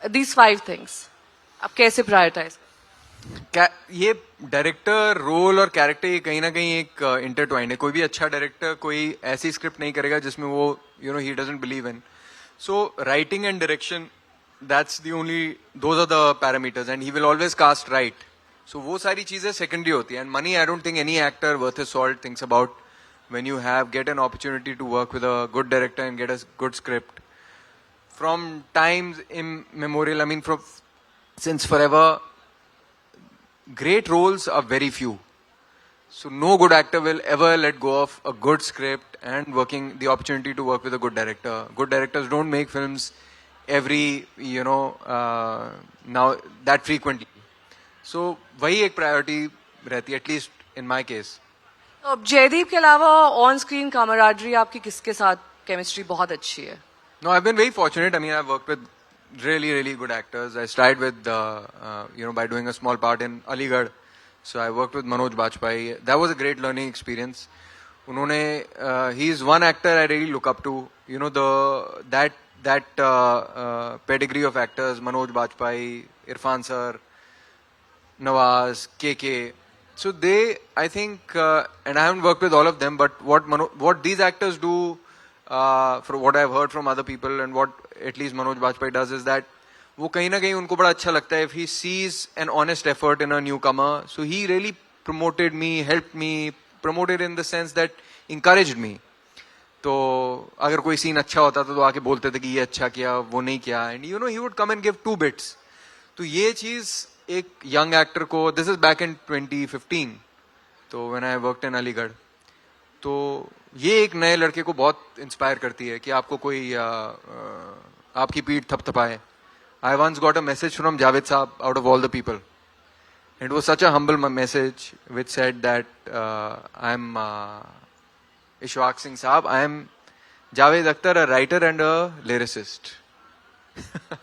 these 5 things, आप कैसे प्रायोरिटाइज? ये डायरेक्टर, रोल और कैरेक्टर, ये कहीं ना कहीं एक इंटरट्वाइंड है. कोई भी अच्छा डायरेक्टर कोई ऐसी स्क्रिप्ट नहीं करेगा जिसमें वो you know he doesn't believe in. So writing and direction, that's the only, those are the parameters, and he will always cast right. So वो सारी चीजें secondary होती हैं. And money, I don't think any actor worth his salt thinks about when you get an opportunity to work with a good director and get a good script. From times immemorial, I mean, since forever, great roles are very few. So no good actor will ever let go of a good script and the opportunity to work with a good director. Good directors don't make films every, now that frequently. So वही एक priority रहती है, at least in my case. तो अब जयदीप के अलावा on screen कामराडरी आपकी किसके साथ केमिस्ट्री बहुत अच्छी है? No, I've been very fortunate. I mean, I've worked with really, really good actors. I started with, by doing a small part in Aligarh. So I worked with Manoj Bajpayee. That was a great learning experience. He is one actor I really look up to. You know, that pedigree of actors, Manoj Bajpayee, Irfan sir, Nawaz, KK. So I think, and I haven't worked with all of them, but what these actors do, for what I've heard from other people and what at least Manoj Bajpayee does is that वो कहीं ना कहीं उनको बड़ा अच्छा लगता है if he sees an honest effort in a newcomer. So he really promoted me, helped me, promoted in the sense that encouraged me. तो अगर कोई सीन अच्छा होता था तो आके बोलते थे कि ये अच्छा किया, वो नहीं किया, and he would come and give 2 bits. तो ये चीज एक young actor को, this is back in 2015, तो when I worked in Aligarh, तो ये एक नए लड़के को बहुत इंस्पायर करती है कि आपको कोई आपकी पीठ थपथपाए. I once got a message from Javed Saab out of all the people. It was such a humble message which said that I'm Ishwaq Singh Saab. I am Javed Akhtar, a writer and a lyricist.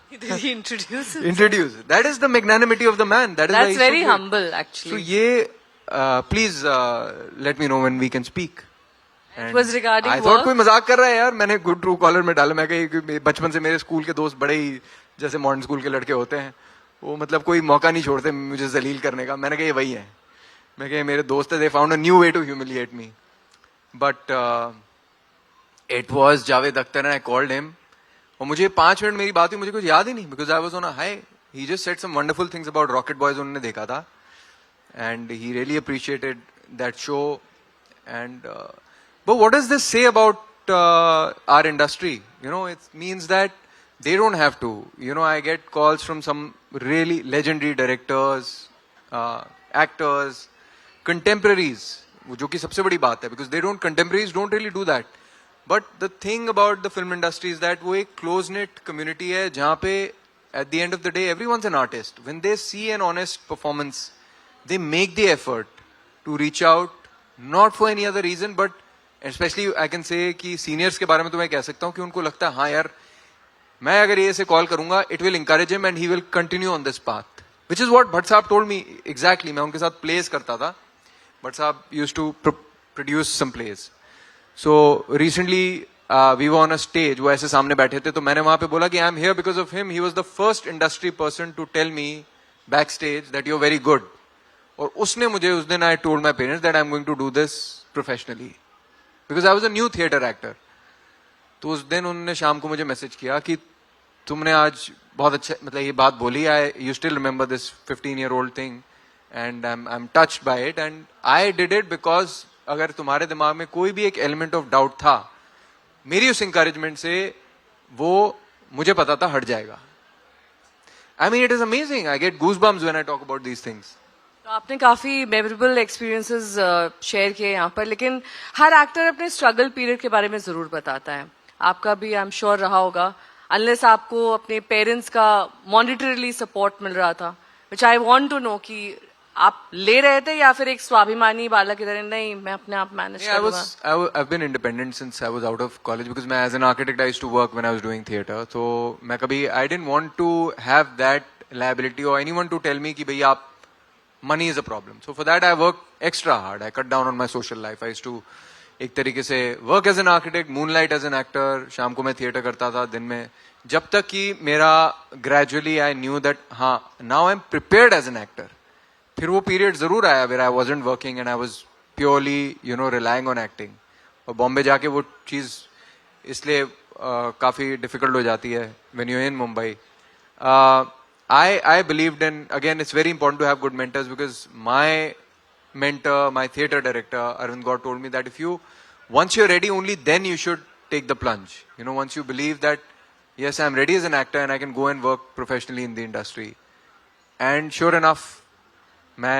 Did he introduce himself? Introduce. That is the magnanimity of the man. That's very humble, actually. So please let me know when we can speak. It was regarding I thought कोई मजाक कर रहा है यार. मैंने good true collar में डाला. मैं कही बचपन से मेरे स्कूल के दोस्त बड़े ही जैसे मॉडर्न स्कूल के लड़के होते हैं, वो मतलब कोई मौका नहीं छोड़ते मुझे जलील करने का. मैंने कहा ये वही है. मैं कहा मेरे दोस्त है, they found a new way to humiliate me. But it was Javed Akhtar and I called him. और मुझे 5 मिनट मेरी बात हुई, मुझे कुछ याद ही नहीं because I was on a high. He just said some wonderful things about Rocket Boys उन्होंने देखा था and he really appreciated that show. And but what does this say about our industry? It means that they don't have to. I get calls from some really legendary directors, actors, contemporaries, जो कि सबसे बड़ी बात है because contemporaries don't really do that. But the thing about the film industry is that वो एक close-knit community है जहाँ पे at the end of the day everyone's an artist. When they see an honest performance, they make the effort to reach out, not for any other reason, but especially I can say कि seniors के बारे में तो मैं कह सकता हूँ कि उनको लगता है हाँ यार मैं अगर ये से कॉल करूंगा it will encourage him and he will continue on this path, which is what Bhatt साहब told me exactly. मैं उनके साथ plays करता था. Bhatt साहब used to produce some plays. So recently we were on a stage, वो ऐसे सामने बैठे थे, तो मैंने वहां पे बोला कि I am here because of him. He was the first industry person to tell me backstage that you're very good. और उसने मुझे उस दिन I told my parents that I'm going to do this professionally because I was a new theatre actor. तो उस दिन उन्होंने शाम को मुझे मैसेज किया कि तुमने आज बहुत अच्छा मतलब ये बात बोली. You still remember this 15-year-old thing and I'm touched by it and I did it because अगर तुम्हारे दिमाग में कोई भी एक element of doubt था, मेरी उस encouragement से वो मुझे पता था हट जाएगा. I mean, it is amazing. I get goosebumps when I talk about these things. तो आपने काफी मेमोरेबल एक्सपीरियंसेस शेयर किए यहाँ पर, लेकिन हर एक्टर अपने स्ट्रगल पीरियड के बारे में जरूर बताता है. आपका भी आई एम श्योर रहा होगा, अनलेस आपको अपने पेरेंट्स का मॉनिटरीली सपोर्ट मिल रहा था, विच आई वांट टू नो कि आप ले रहे थे या फिर एक स्वाभिमानी बालक की तरह नहीं मैं अपने आप मैनेज करूंगा. I've been independent since I was out of college because मैं as an architect I used to work when I was doing theatre. तो मैं कभी I didn't want to have that liability or anyone to tell me कि भैया आप money is a problem. So for that I worked extra hard. I cut down on my social life. I used to एक तरीके से work as an architect, moonlight as an actor. शाम को मैं theatre करता था दिन में. जब तक कि मेरा gradually I knew that हाँ now I'm prepared as an actor. फिर वो period जरूर आया where I wasn't working and I was purely relying on acting. और बॉम्बे जाके वो चीज इसलिए काफी difficult हो जाती है when you're in Mumbai. I believed in, again, it's very important to have good mentors, because my mentor, my theater director, Arvind Gaur, told me that once you're ready, only then you should take the plunge. You know, once you believe that, yes, I'm ready as an actor and I can go and work professionally in the industry. And sure enough, मैं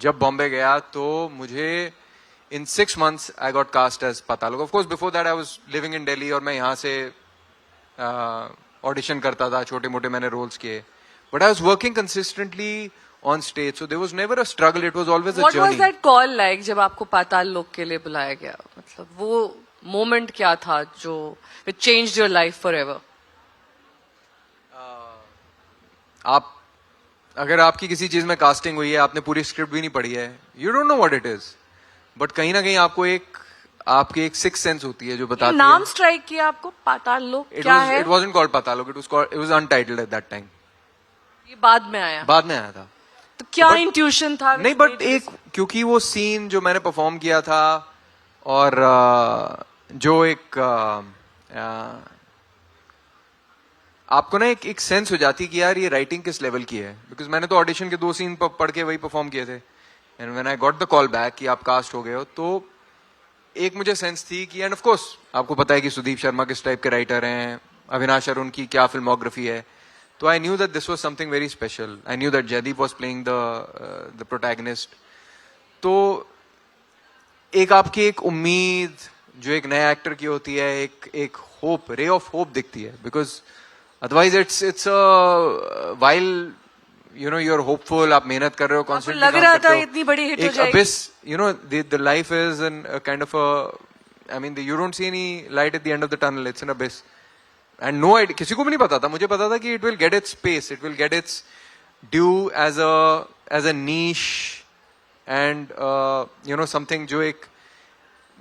जब बॉम्बे गया तो मुझे in 6 months I got cast as Patalok. Of course, before that I was living in Delhi और मैं यहाँ से audition करता था, छोटे मोटे मैंने roles किए. But I was working consistently on stage, so there was never a struggle. It was always a What journey. was that call like जब आपको पाताल लोक के लिए बुलाया गया? मतलब वो moment क्या था जो it changed your life forever? आप अगर आपकी किसी चीज में कास्टिंग हुई है, आपने पूरी स्क्रिप्ट भी नहीं पढ़ी है, you don't know what it is, but कहीं ना कहीं आपको आपकी एक सिक्स सेंस होती है जो बताती नाम है. स्ट्राइक किया आपको पाताल लोक क्या है? इट वाजंट कॉल्ड पाताल लोक, it was untitled at that time. ये बाद में आया. बाद में आया था. तो क्या इंट्यूशन था? नहीं, बट क्योंकि वो सीन जो मैंने परफॉर्म किया था और जो आपको ना एक सेंस हो जाती कि यार ये राइटिंग किस लेवल की है. बिकॉज मैंने तो ऑडिशन के 2 सीन पढ़ के वही परफॉर्म किए थे. And when I got the call back कि आप कास्ट हो गए हो, तो एक मुझे सेंस थी कि, एंड ऑफ कोर्स आपको पता है कि सुदीप शर्मा किस टाइप के राइटर हैं, अविनाश अरुण की क्या फिल्मोग्राफी है. तो I knew that this was something very special. I knew that Jaideep was playing the protagonist. तो एक आपकी एक उम्मीद जो एक नए एक्टर की होती है, एक होप, रे ऑफ होप दिखती है. Because otherwise it's while you know you are hopeful, आप मेहनत कर रहे हो, कॉन्स्टेंटली लग रहा था इतनी बड़ी हिट हो जाएगी. Abyss, you know the life is an kind of I mean you don't see any light at the end of the tunnel. It's an abyss. And no idea, किसी को भी नहीं पता था. मुझे पता था कि it will get its space, it will get its due as a niche and you know something जो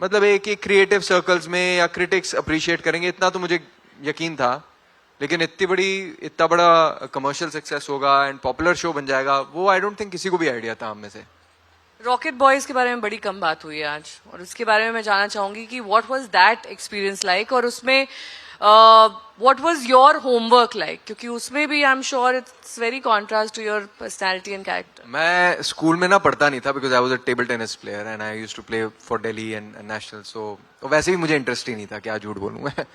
मतलब एक क्रिएटिव सर्कल्स में या क्रिटिक्स अप्रिशिएट करेंगे, इतना तो मुझे यकीन था. लेकिन इतना बड़ा कमर्शियल सक्सेस होगा एंड पॉपुलर शो बन जाएगा, वो आई डोंट थिंक किसी को भी आइडिया था हम में से. रॉकेट बॉयज के बारे में बड़ी कम बात हुई है आज, और उसके बारे में मैं जानना चाहूंगी कि what was that experience like, और उसमें what was your homework like, क्योंकि उसमें भी I am sure it's very contrast to your personality and character. मैं स्कूल में ना पढ़ता नहीं था, because I was a table tennis player and I used to play for Delhi and national. So वैसे भी मुझे इंटरेस्ट ही नहीं था, क्या झूठ बोलूं मैं.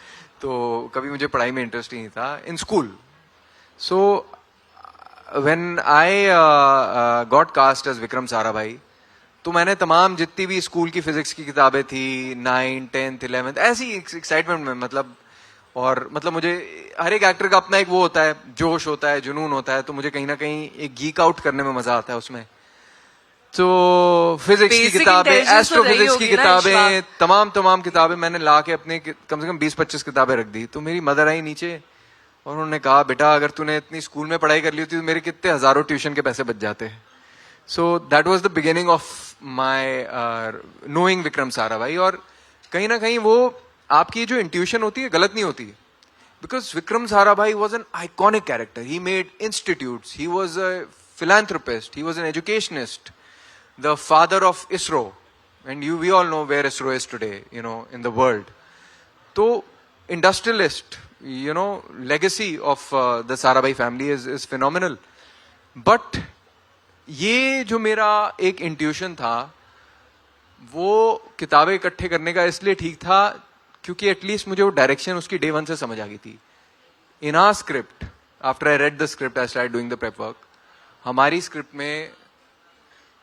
तो कभी मुझे पढ़ाई में इंटरेस्ट ही नहीं था in school. So when I got cast as Vikram Sarabhai, तो मैंने तमाम जितनी भी स्कूल की फिजिक्स की किताबें थी, 9th 10th 11th, ऐसी एक्साइटमेंट में, मतलब मुझे हर एक एक्टर का अपना एक वो होता है, जोश होता है, जुनून होता है. तो मुझे कहीं ना कहीं एक गीक आउट करने में मजा आता है उसमें. तो फिजिक्स की किताबें, एस्ट्रोफिजिक्स की किताबें, तमाम किताबें मैंने ला के अपने कम से कम 20-25 किताबें रख दी. तो मेरी मदर आई नीचे और उन्होंने कहा, बेटा अगर तूने इतनी स्कूल में पढ़ाई कर ली होती तो मेरे कितने हजारों ट्यूशन के पैसे बच जाते. So that was the beginning of my knowing Vikram Sarabhai. और कहीं ना कहीं वो आपकी जो इंट्यूशन होती है गलत नहीं होती, because Vikram Sarabhai was an iconic character. He made institutes, he was a philanthropist, he was an educationist, the father of ISRO, and we all know where ISRO is today, you know, in the world. So industrialist, you know, legacy of the Sarabhai family is phenomenal. But ये जो मेरा एक intuition था, वो किताबें इकट्ठे करने का इसलिए ठीक था क्योंकि एटलीस्ट मुझे वो डायरेक्शन उसकी डे 1 से समझ आ गई थी. In our script, after I read the script, I started doing the prep work. हमारी स्क्रिप्ट में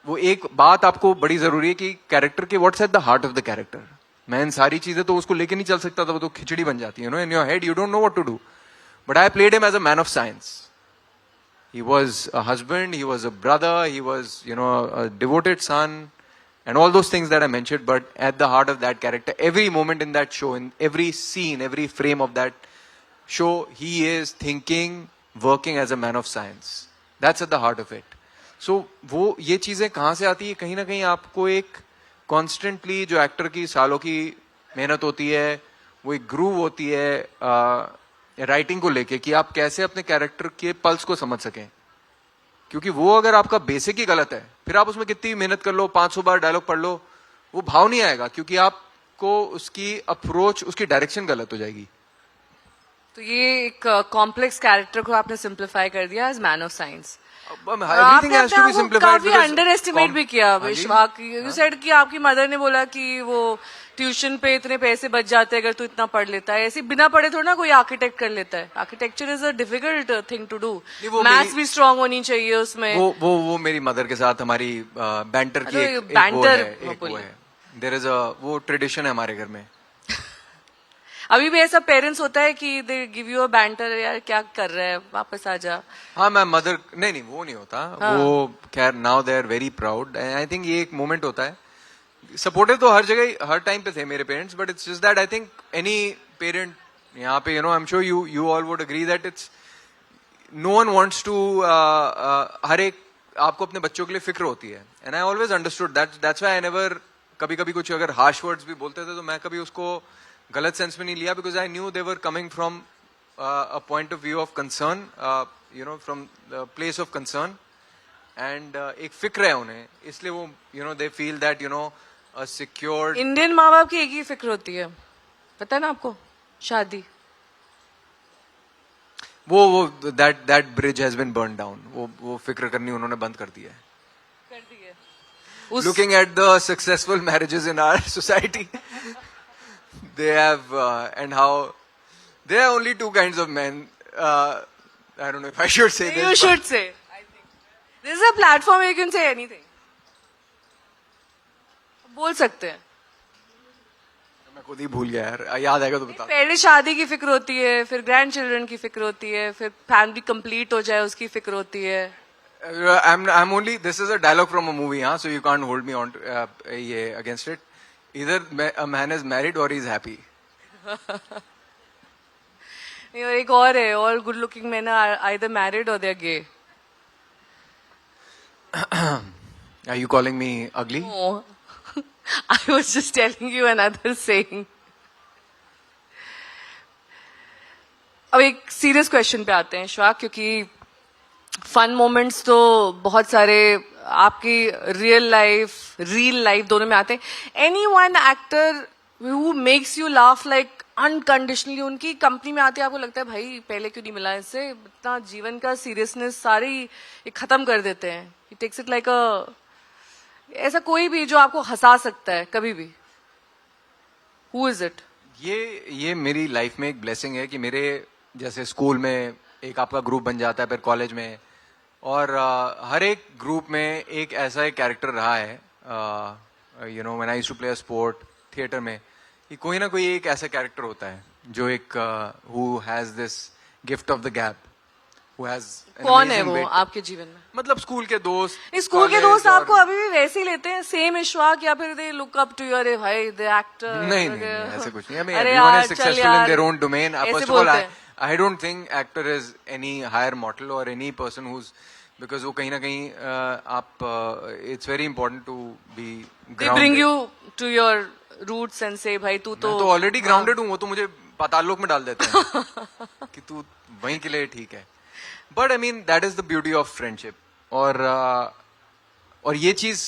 वो एक बात आपको बड़ी जरूरी है कि कैरेक्टर के what's at the heart of the character. मैं इन सारी चीजें तो उसको लेके नहीं चल सकता था, वो तो खिचड़ी बन जाती है. No, in your head you don't know what to do. But I played him as a man of science. He was a husband, he was a brother, he was, you know, a devoted son, and all those things that I mentioned. But at the heart of that character, every moment in that show, in every scene, every frame of that show, he is thinking, working as a man of science. That's at the heart of it. So, वो ये चीजें कहाँ से आती है? कहीं ना कहीं आपको एक constantly जो एक्टर की सालों की मेहनत होती है, वो एक ग्रूव होती है राइटिंग को लेके कि आप कैसे अपने कैरेक्टर के पल्स को समझ सकें. क्योंकि वो अगर आपका बेसिक ही गलत है, फिर आप उसमें कितनी मेहनत कर लो, 500 बार डायलॉग पढ़ लो, वो भाव नहीं आएगा, क्योंकि आपको उसकी अप्रोच, उसकी डायरेक्शन गलत हो जाएगी. तो ये एक कॉम्प्लेक्स कैरेक्टर को आपने सिंप्लीफाई कर दिया as man of science. Everything has to be simplified काफी अंडर एस्टिमेट भी किया विश्वाक। यू सेड कि आपकी मदर ने बोला कि वो ट्यूशन पे इतने पैसे बच जाते अगर तू इतना पढ़ लेता है। ऐसे बिना पढ़े थोड़ा ना कोई आर्किटेक्ट कर लेता है। Architecture is a difficult thing to do. Maths भी स्ट्रांग होनी चाहिए उसमें। वो मेरी मदर के साथ हमारी बैंटर की अरे, एक banter वो है। देयर इज अ वो ट्रेडिशन है हमारे घर में। अभी भी ऐसा पेरेंट्स होता है कि they give you a banter, यार क्या कर रहा है वापस आ जा। हाँ, मैं मदर नहीं वो नहीं होता। वो खैर now they are very proud and I think ये एक मोमेंट होता है। सपोर्टिव तो हर जगह हर टाइम पे थे मेरे parents, but it's just that I think any parent यहाँ पे I am sure you all would agree that it's no one wants to हर एक आपको अपने बच्चों के लिए फिक्र होती है। And I always understood that's why I never कभी कभी कुछ अगर हार्श वर्ड्स भी बोलते थे तो मैं कभी उसको गलत सेंस में नहीं लिया, because I knew they were coming from a point of view of concern, from the place of concern and एक फिक्र है उन्हें, इसलिए वो they feel that a secured. Indian माँ बाप की एक ही फिक्र होती है, पता है ना आपको, शादी। वो that bridge has been burn down. वो फिक्र करनी उन्होंने बंद कर दिया है। कर दी है। Looking at the successful marriages in our society, they have and how there are only two kinds of men. I don't know if I should say this. You should say. I think this is a platform where you can say anything. बोल सकते हैं। मैं खुद ही भूल गया यार, याद आएगा तो बता। पहले शादी की फिक्र होती है, फिर ग्रैंड चिल्ड्रन की फिक्र होती है, फिर फैमिली कंप्लीट हो जाए उसकी फिक्र होती है। I'm only. This is a dialogue from a movie, huh? So you can't hold me on against it. Either a man is married or he's happy. एक और है, all good looking men are either married or they're gay. Are you calling me ugly? No. I was just telling you another saying. अब एक serious question पे आते हैं श्वाक, क्योंकि fun moments तो बहुत सारे आपकी रियल लाइफ दोनों में आते हैं। Any one actor who makes you laugh like unconditionally, उनकी कंपनी में आते आपको लगता है भाई पहले क्यों नहीं मिला इससे, इतना जीवन का सीरियसनेस सारी ये खत्म कर देते हैं। ही टेक्स इट लाइक अ, ऐसा कोई भी जो आपको हंसा सकता है कभी भी, हु इज इट? ये मेरी लाइफ में एक ब्लेसिंग है कि मेरे जैसे स्कूल में एक आपका ग्रुप बन जाता है, फिर कॉलेज में, और हर एक ग्रुप में एक ऐसा एक कैरेक्टर रहा है। When I used to play sport theatre में, कि कोई ना कोई एक ऐसा कैरेक्टर होता है जो एक who has this gift of the gap, who has. कौन है वो आपके जीवन में? मतलब स्कूल के दोस्त। स्कूल के दोस्त आपको अभी भी वैसे ही लेते हैं, सेम इश्वाक, या फिर they look up to your bhai the actor? नहीं ऐसे कुछ नहीं। अरे everyone यार, is चल successful in यार, their own domain. ऐसे First of all, बोलते हैं। I don't think actor is any higher mortal or any person who's, because वो कहीं ना कहीं आप it's very important to be grounded. They bring you to your roots and say भाई तू तो मैं तो ऑलरेडी ग्राउंडेड हूँ, वो तो मुझे पाताल लोक में डाल देते हैं कि तू वहीं के लिए ठीक है। But I mean that is the beauty of friendship. और ये चीज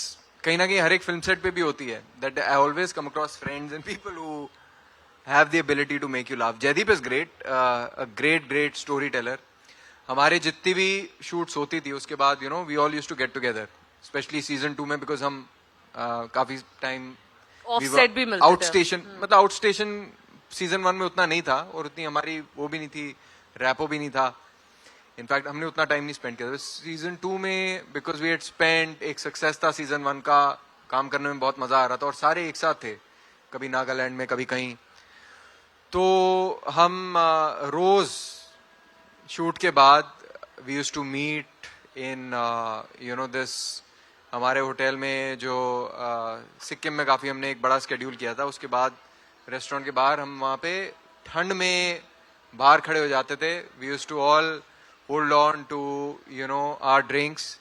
कहीं ना कहीं हर एक फिल्म सेट पे भी होती है, that I always come across friends and people who have the ability to make you laugh. Jaideep is great, a great storyteller. हमारे जितनी भी shoots होती थी उसके बाद we all used to get together, especially season 2 में, because हम काफी time ऑफसेट भी मिलते आउट स्टेशन, मतलब आउट स्टेशन सीजन 1 में उतना नहीं था, और उतनी हमारी वो भी नहीं थी, रैपो भी नहीं था। इनफैक्ट हमने उतना टाइम नहीं स्पेंड किया सीजन 2 में, बिकॉज वी हैड स्पेंड, एक सक्सेस था सीजन 1 का, काम करने में बहुत मजा आ रहा था, और सारे एक साथ थे, कभी नागालैंड में कभी कहीं। तो हम रोज शूट के बाद we used to meet in this, हमारे होटल में जो सिक्किम में काफी हमने एक बड़ा स्केड्यूल किया था, उसके बाद रेस्टोरेंट के बाहर हम वहाँ पे ठंड में बाहर खड़े हो जाते थे। We used to all hold on to our drinks,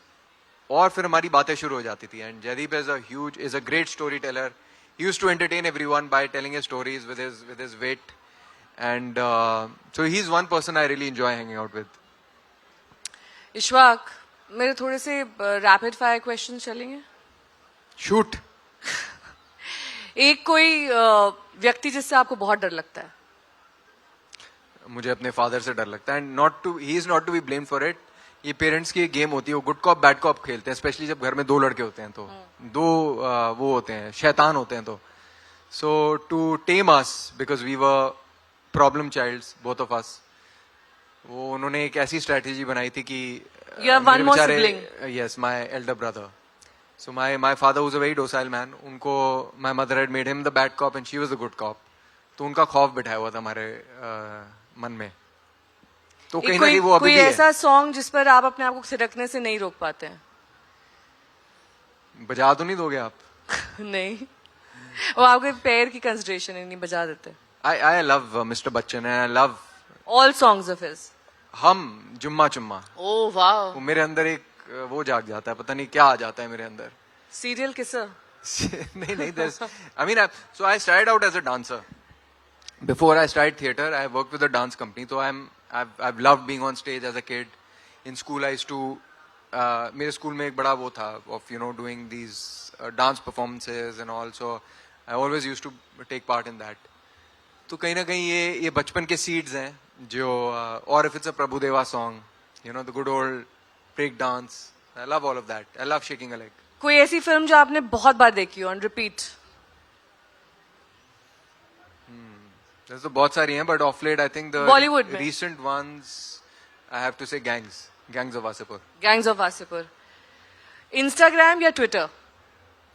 और फिर हमारी बातें शुरू हो जाती थी। And Jaideep is a great story teller. He used to entertain everyone by telling his stories with his wit, and so he's one person I really enjoy hanging out with. Ishwak, मेरे थोड़े से रैपिड फायर क्वेश्चन चलेंगे? Shoot. एक कोई व्यक्ति जिससे आपको बहुत डर लगता है? मुझे अपने फादर से डर लगता है, and he is not to be blame for it. ये पेरेंट्स की एक गेम होती है, वो गुड कॉप बैड कॉप खेलते हैं, स्पेशली जब घर में दो लड़के होते हैं तो दो वो होते हैं, शैतान होते हैं. तो so to tame us, because we were problem childs both of us, वो उन्होंने एक ऐसी स्ट्रेटेजी बनाई थी कि You have one more sibling. Yes, my Elder brother. So my father was a very docile man. उनको my mother had made him the bad cop and she was the good cop. तो उनका खौफ बिठाया हुआ था हमारे मन में. तो कहीं ना कहीं वो अभी कोई भी है. ऐसा सॉन्ग जिस पर आप अपने आप को थिरकने से नहीं रोक पाते हैं? बजा तो नहीं दोगे आप? नहीं, वो आपके पैर की कंसिडरेशन है, नहीं बजा देते. I love Mr. Bachchan and I love All songs of his. हम जुम्मा चुम्मा. Oh wow. वो मेरे अंदर एक वो जाग जाता है, पता नहीं क्या आ जाता है मेरे अंदर. Serial kisser. नहीं, there's, I mean, so I started out as a dancer. Before I started theatre, I worked with a dance company. So I've loved being on stage as a kid. In school, I used to, मेरे school में एक बड़ा वो था of doing these dance performances and all. So I always used to take part in that. तो कहीं ना कहीं ये बचपन के seeds हैं जो, or if it's a Prabhudeva song, the good old break dance. I love all of that. I love shaking a leg. कोई ऐसी फिल्म जो आपने बहुत बार देखी हो, on repeat? There's तो बहुत सारी हैं, but off late I think the Bollywood में? recent ones I have to say Gangs of Wasseypur. Gangs of Wasseypur. Instagram या Twitter?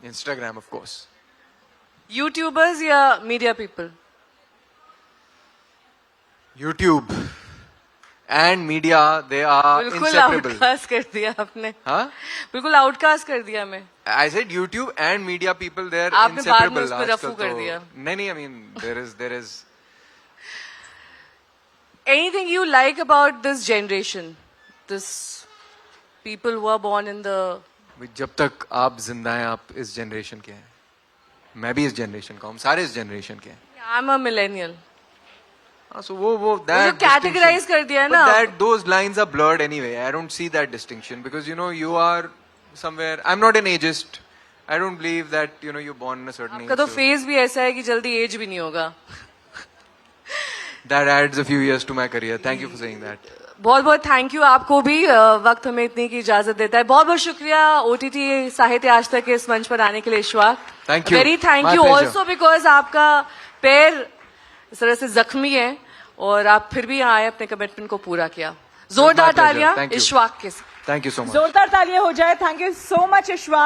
Instagram of course. YouTubers या media people? YouTube and media, they are बिल्कुल inseparable. Outcast कर दिया आपने. हाँ? बिल्कुल outcast कर दिया मैं. I said YouTube and media people, they are आपने बाद में inseparable. उस पे रफू आजकल कर तो- दिया. नहीं, I mean there is Anything you like about this generation? This people who are born in the... जब तक आप जिंदा हैं, आप इस जनरेशन के हैं. मैं भी इस जनरेशन का हूँ, हम सारे इस जनरेशन के हैं. I'm a millennial. So वो that categorize कर दिया है ना. But those lines are blurred anyway. I don't see that distinction because you are somewhere. I'm not an ageist. I don't believe that you're born in a certain age. आपका तो so face भी ऐसा है कि जल्दी as भी नहीं होगा. that adds a few years to my career. Thank you for saying that. बहुत बहुत थैंक यू आपको भी. वक्त हमें इतनी की इजाजत देता है. बहुत बहुत शुक्रिया OTT साहित्य आज तक के इस मंच पर आने के लिए Ishfaq. Thank you. Very thank My you pleasure. Also because आपका पैर इस तरह से जख्मी है और आप फिर भी यहाँ आए, अपने कमिटमेंट को पूरा किया. जोरदार pleasure. तालियां Thank you. इशफाक के साथ. Thank you so much. जोरदार तालियां हो जाए. Thank you so much Ishfaq.